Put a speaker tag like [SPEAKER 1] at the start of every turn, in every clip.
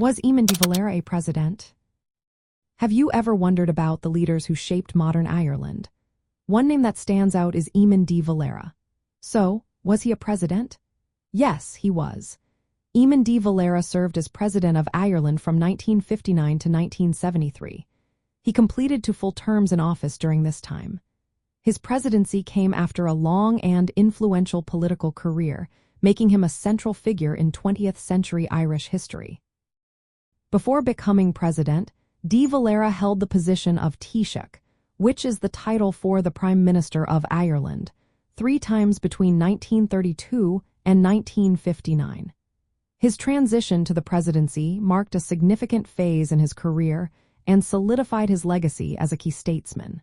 [SPEAKER 1] Was Eamon de Valera a president? Have you ever wondered about the leaders who shaped modern Ireland? One name that stands out is Eamon de Valera. So, was he a president? Yes, he was. Eamon de Valera served as president of Ireland from 1959 to 1973. He completed 2 full terms in office during this time. His presidency came after a long and influential political career, making him a central figure in 20th-century Irish history. Before becoming president, de Valera held the position of Taoiseach, which is the title for the Prime Minister of Ireland, 3 times between 1932 and 1959. His transition to the presidency marked a significant phase in his career and solidified his legacy as a key statesman.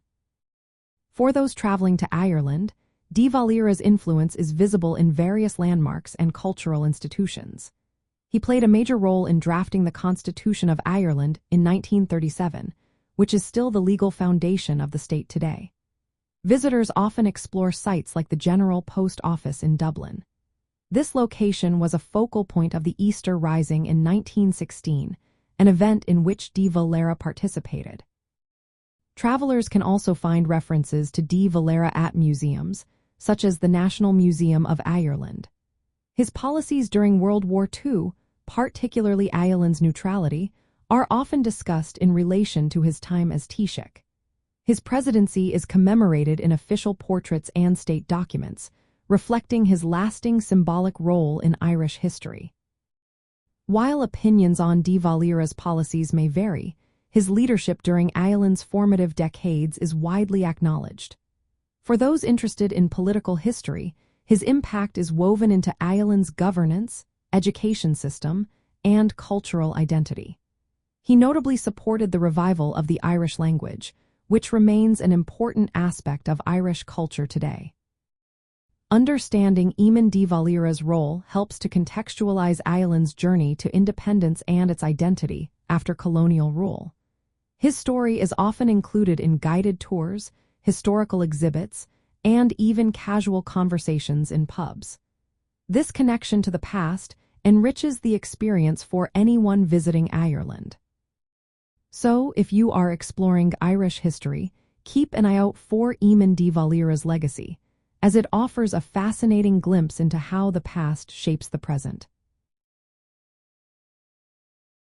[SPEAKER 1] For those traveling to Ireland, de Valera's influence is visible in various landmarks and cultural institutions. He played a major role in drafting the Constitution of Ireland in 1937, which is still the legal foundation of the state today. Visitors often explore sites like the General Post Office in Dublin. This location was a focal point of the Easter Rising in 1916, an event in which de Valera participated. Travelers can also find references to de Valera at museums, such as the National Museum of Ireland. His policies during World War II, particularly Ireland's neutrality, are often discussed in relation to his time as Taoiseach. His presidency is commemorated in official portraits and state documents, reflecting his lasting symbolic role in Irish history. While opinions on de Valera's policies may vary, his leadership during Ireland's formative decades is widely acknowledged. For those interested in political history, his impact is woven into Ireland's governance, education system, and cultural identity. He notably supported the revival of the Irish language, which remains an important aspect of Irish culture today. Understanding Eamon de Valera's role helps to contextualize Ireland's journey to independence and its identity after colonial rule. His story is often included in guided tours, historical exhibits, and even casual conversations in pubs. This connection to the past enriches the experience for anyone visiting Ireland. So, if you are exploring Irish history, keep an eye out for Eamon de Valera's legacy, as it offers a fascinating glimpse into how the past shapes the present.